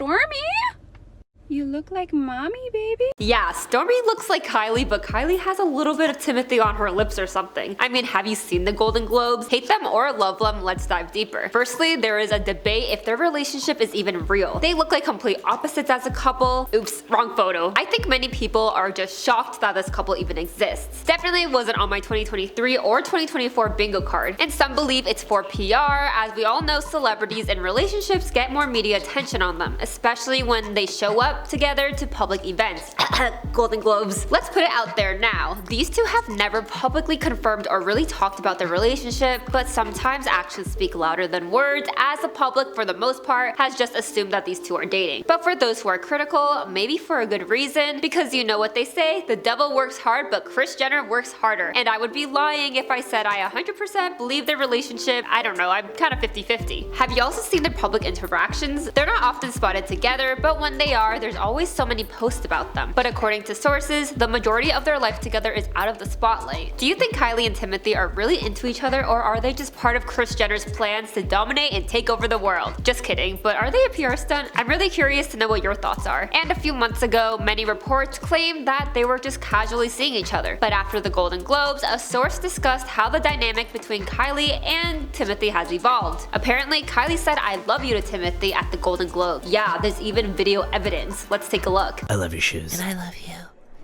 Stormy? You look like mommy, baby. Yeah, Stormy looks like Kylie, but Kylie has a little bit of Timothy on her lips or something. I mean, have you seen the Golden Globes? Hate them or love them? Let's dive deeper. Firstly, there is a debate if their relationship is even real. They look like complete opposites as a couple. Oops, wrong photo. I think many people are just shocked that this couple even exists. Definitely wasn't on my 2023 or 2024 bingo card, and some believe it's for PR, as we all know celebrities and relationships get more media attention on them, especially when they show up together to public events. Golden Globes. Let's put it out there now. These two have never publicly confirmed or really talked about their relationship, but sometimes actions speak louder than words, as the public for the most part has just assumed that these two are dating. But for those who are critical, maybe for a good reason, because you know what they say, the devil works hard but Kris Jenner works harder. And I would be lying if I said I 100% believe their relationship. I don't know, I'm kind of 50-50. Have you also seen their public interactions? They're not often spotted together, but when they are, there's always so many posts about them. But according to sources, the majority of their life together is out of the spotlight. Do you think Kylie and Timothy are really into each other, or are they just part of Kris Jenner's plans to dominate and take over the world? Just kidding, but are they a PR stunt? I'm really curious to know what your thoughts are. And a few months ago, many reports claimed that they were just casually seeing each other. But after the Golden Globes, a source discussed how the dynamic between Kylie and Timothy has evolved. Apparently, Kylie said "I love you" to Timothy at the Golden Globes. Yeah, there's even video evidence. Let's take a look. I love your shoes. And I love you.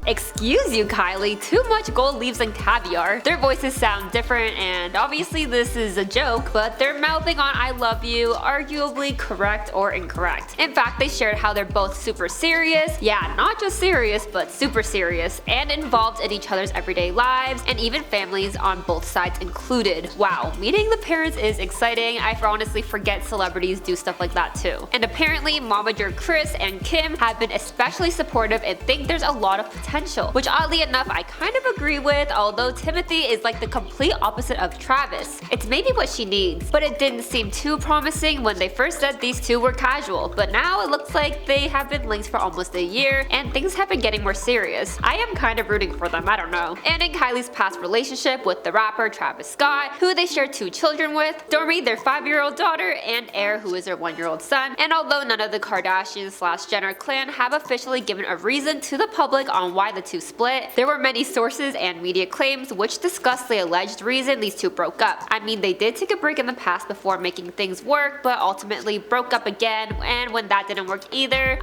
Excuse you, Kylie, too much gold leaves and caviar. Their voices sound different, and obviously this is a joke, but they're mouthing on "I love you," arguably correct or incorrect. In fact, they shared how they're both super serious, yeah, not just serious, but super serious, and involved in each other's everyday lives, and even families on both sides included. Wow, meeting the parents is exciting. I honestly forget celebrities do stuff like that too. And apparently, momager Kris and Kim have been especially supportive and think there's a lot of potential, which oddly enough I kind of agree with, although Timothy is like the complete opposite of Travis. It's maybe what she needs, but it didn't seem too promising when they first said these two were casual, but now it looks like they have been linked for almost a year and things have been getting more serious. I am kind of rooting for them, I don't know. And in Kylie's past relationship with the rapper Travis Scott, who they share 2 children with, Stormy, their 5-year-old daughter, and Air, who is their 1-year-old son. And although none of the Kardashians/Jenner clan have officially given a reason to the public on why the two split, there were many sources and media claims which discussed the alleged reason these two broke up. I mean, they did take a break in the past before making things work, but ultimately broke up again, and when that didn't work either,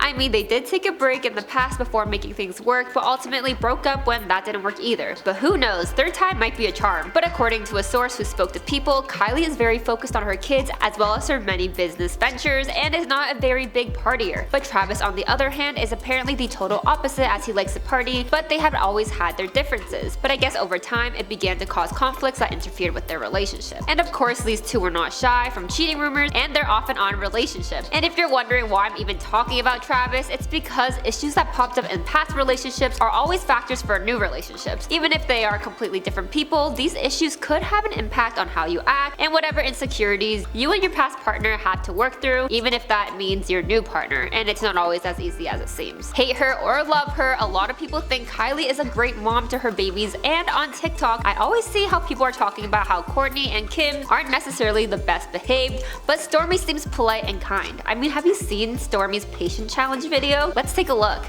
but who knows, third time might be a charm. But according to a source who spoke to People, Kylie is very focused on her kids as well as her many business ventures and is not a very big partier. But Travis, on the other hand, is apparently the total opposite, as he likes to party, but they have always had their differences. But I guess over time it began to cause conflicts that interfered with their relationship. And of course, these two were not shy from cheating rumors and their off and on relationship. And if you're wondering why I'm even talking about Travis, it's because issues that popped up in past relationships are always factors for new relationships. Even if they are completely different people, these issues could have an impact on how you act and whatever insecurities you and your past partner had to work through, even if that means your new partner, and it's not always as easy as it seems. Hate her or love her, a lot of people think Kylie is a great mom to her babies, and on TikTok I always see how people are talking about how Kourtney and Kim aren't necessarily the best behaved, but Stormy seems polite and kind. I mean, have you seen Stormy's patient challenge video? Let's take a look.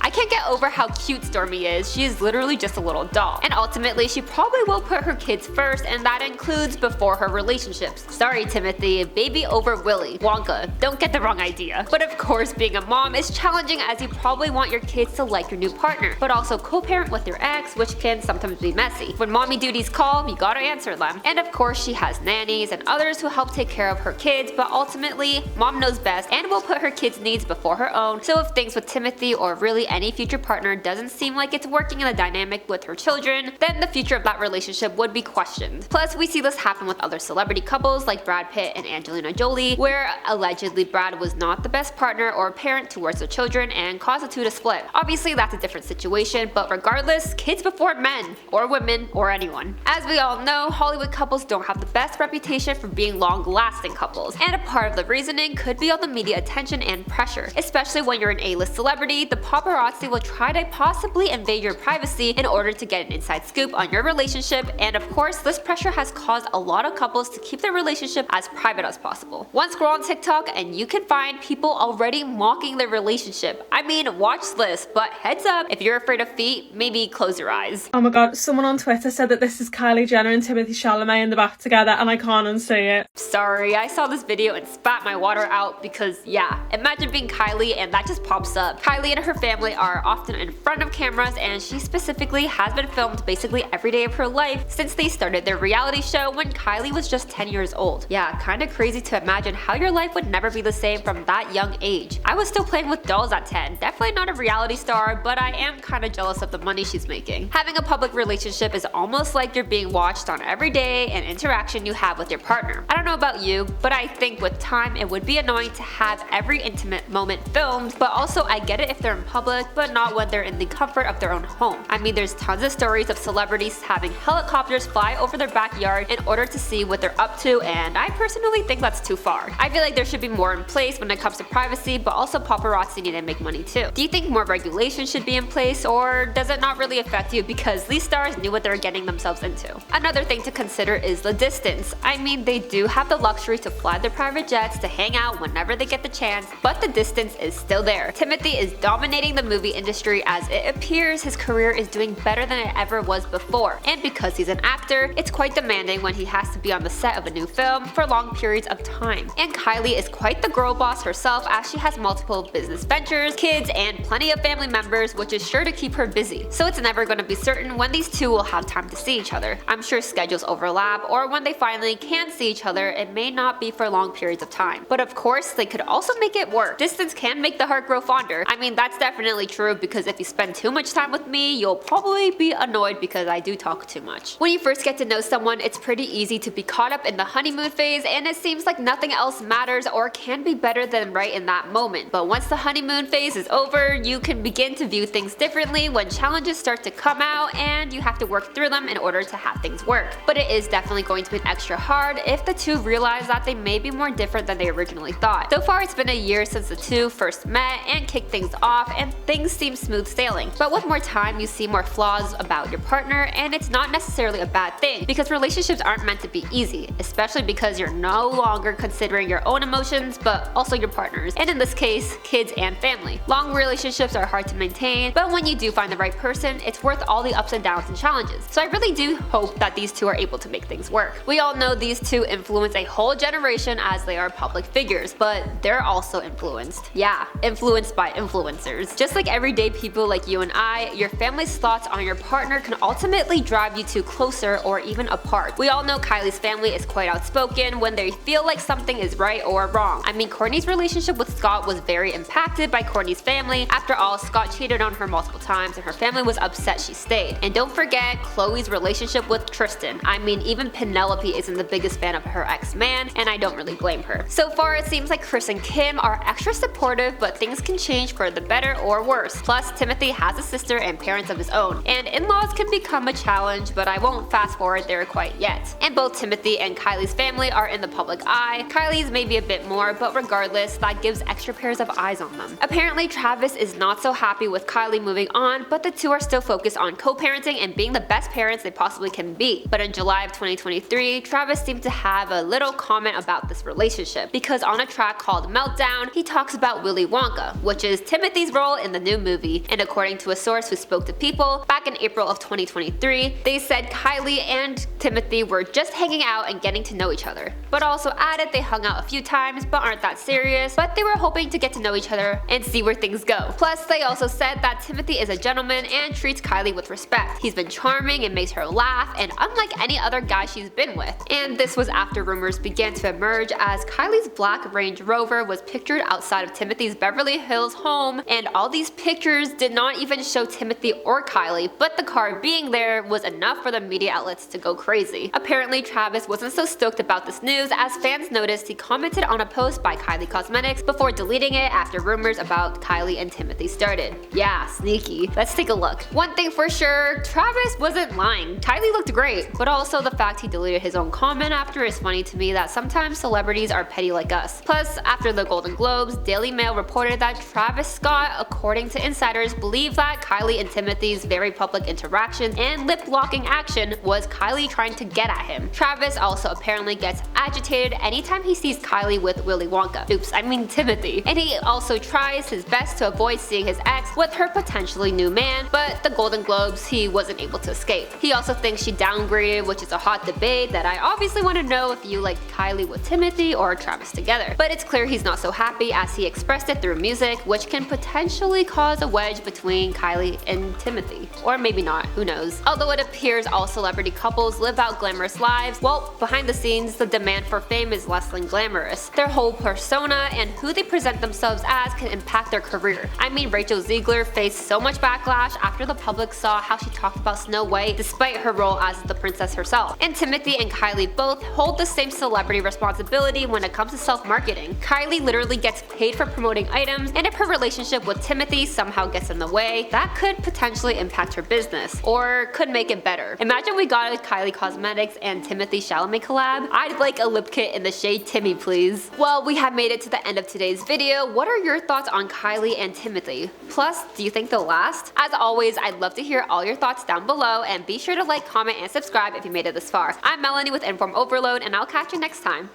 I can't get over how cute Stormy is. She is literally just a little doll. And ultimately, she probably will put her kids first, and that includes before her relationships. Sorry, Timothy, baby over Willy Wonka. Don't get the wrong idea. But of course, being a mom is challenging, as you probably want your kids to like your new partner, but also co-parent with your ex, which can sometimes be messy. When mommy duties call, you gotta answer them. And of course, she has nannies and others who help take care of her kids, but ultimately, mom knows best and will put her kids' needs before her own. So if things with Timothy or really any future partner doesn't seem like it's working in the dynamic with her children, then the future of that relationship would be questioned. Plus, we see this happen with other celebrity couples like Brad Pitt and Angelina Jolie, where allegedly Brad was not the best partner or parent towards their children and caused the two to split. Obviously, that's a different situation, but regardless, kids before men, or women, or anyone. As we all know, Hollywood couples don't have the best reputation for being long-lasting couples, and a part of the reasoning could be all the media attention and pressure. Especially when you're an A-list celebrity, the paparazzi paparazzi will try to possibly invade your privacy in order to get an inside scoop on your relationship, and of course, this pressure has caused a lot of couples to keep their relationship as private as possible. One scroll on TikTok and you can find people already mocking their relationship. I mean, watch this, but heads up, if you're afraid of feet, maybe close your eyes. Oh my god, someone on Twitter said that this is Kylie Jenner and Timothee Chalamet in the back together, and I can't unsee it. Sorry, I saw this video and spat my water out because yeah, imagine being Kylie and that just pops up. Kylie and her family are often in front of cameras, and she specifically has been filmed basically every day of her life since they started their reality show when Kylie was just 10 years old. Yeah, kinda crazy to imagine how your life would never be the same from that young age. I was still playing with dolls at 10, definitely not a reality star, but I am kinda jealous of the money she's making. Having a public relationship is almost like you're being watched on every day and interaction you have with your partner. I don't know about you, but I think with time it would be annoying to have every intimate moment filmed, but also I get it if they're in public, but not when they're in the comfort of their own home. I mean, there's tons of stories of celebrities having helicopters fly over their backyard in order to see what they're up to, and I personally think that's too far. I feel like there should be more in place when it comes to privacy, but also paparazzi need to make money too. Do you think more regulation should be in place, or does it not really affect you because these stars knew what they were getting themselves into? Another thing to consider is the distance. I mean, they do have the luxury to fly their private jets to hang out whenever they get the chance, but the distance is still there. Timothy is dominating the movie industry as it appears his career is doing better than it ever was before, and because he's an actor, it's quite demanding when he has to be on the set of a new film for long periods of time. And Kylie is quite the girl boss herself as she has multiple business ventures, kids, and plenty of family members, which is sure to keep her busy. So it's never going to be certain when these two will have time to see each other. I'm sure schedules overlap, or when they finally can see each other, it may not be for long periods of time. But of course, they could also make it work. Distance can make the heart grow fonder. I mean, that's definitely true because if you spend too much time with me, you'll probably be annoyed because I do talk too much. When you first get to know someone, it's pretty easy to be caught up in the honeymoon phase, and it seems like nothing else matters or can be better than right in that moment. But once the honeymoon phase is over, you can begin to view things differently when challenges start to come out and you have to work through them in order to have things work. But it is definitely going to be extra hard if the two realize that they may be more different than they originally thought. So far, it's been a year since the two first met and kicked things off, and things seem smooth sailing. But with more time, you see more flaws about your partner, and it's not necessarily a bad thing because relationships aren't meant to be easy, especially because you're no longer considering your own emotions but also your partner's, and in this case, kids and family. Long relationships are hard to maintain, but when you do find the right person, it's worth all the ups and downs and challenges. So I really do hope that these two are able to make things work. We all know these two influence a whole generation as they are public figures, but they're also influenced. Yeah, influenced by influencers. Just like everyday people like you and I, your family's thoughts on your partner can ultimately drive you two closer or even apart. We all know Kylie's family is quite outspoken when they feel like something is right or wrong. I mean, Kourtney's relationship with Scott was very impacted by Kourtney's family. After all, Scott cheated on her multiple times and her family was upset she stayed. And don't forget Khloe's relationship with Tristan. I mean, even Penelope isn't the biggest fan of her ex-man, and I don't really blame her. So far, it seems like Kris and Kim are extra supportive, but things can change for the better or worse. Plus, Timothy has a sister and parents of his own, and in-laws can become a challenge, but I won't fast forward there quite yet. And both Timothy and Kylie's family are in the public eye. Kylie's maybe a bit more, but regardless, that gives extra pairs of eyes on them. Apparently, Travis is not so happy with Kylie moving on, but the two are still focused on co-parenting and being the best parents they possibly can be. But in July of 2023, Travis seemed to have a little comment about this relationship, because on a track called Meltdown, he talks about Willy Wonka, which is Timothy's role in the new movie, and according to a source who spoke to People, back in April of 2023, they said Kylie and Timothy were just hanging out and getting to know each other, but also added they hung out a few times but aren't that serious, but they were hoping to get to know each other and see where things go. Plus, they also said that Timothy is a gentleman and treats Kylie with respect. He's been charming and makes her laugh, and unlike any other guy she's been with. And this was after rumors began to emerge as Kylie's black Range Rover was pictured outside of Timothy's Beverly Hills home, and all these pictures did not even show Timothy or Kylie, but the car being there was enough for the media outlets to go crazy. Apparently, Travis wasn't so stoked about this news as fans noticed he commented on a post by Kylie Cosmetics before deleting it after rumors about Kylie and Timothy started. Yeah, sneaky. Let's take a look. One thing for sure, Travis wasn't lying. Kylie looked great, but also the fact he deleted his own comment after is funny to me that sometimes celebrities are petty like us. Plus, after the Golden Globes, Daily Mail reported that Travis Scott, according according to insiders, believe that Kylie and Timothy's very public interactions and lip-locking action was Kylie trying to get at him. Travis also apparently gets agitated anytime he sees Kylie with Willy Wonka. Oops, I mean Timothy. And he also tries his best to avoid seeing his ex with her potentially new man, but the Golden Globes he wasn't able to escape. He also thinks she downgraded, which is a hot debate that I obviously want to know if you like Kylie with Timothy or Travis together. But it's clear he's not so happy as he expressed it through music, which can potentially cause a wedge between Kylie and Timothy. Or maybe not, who knows. Although it appears all celebrity couples live out glamorous lives, well, behind the scenes, the demand for fame is less than glamorous. Their whole persona and who they present themselves as can impact their career. I mean, Rachel Ziegler faced so much backlash after the public saw how she talked about Snow White despite her role as the princess herself. And Timothy and Kylie both hold the same celebrity responsibility when it comes to self-marketing. Kylie literally gets paid for promoting items, and if her relationship with Timothy somehow gets in the way, that could potentially impact her business, or could make it better. Imagine we got a Kylie Cosmetics and Timothee Chalamet collab. I'd like a lip kit in the shade Timmy, please. Well, we have made it to the end of today's video. What are your thoughts on Kylie and Timothy? Plus, do you think they'll last? As always, I'd love to hear all your thoughts down below, and be sure to like, comment, and subscribe if you made it this far. I'm Melanie with InformOverload, and I'll catch you next time.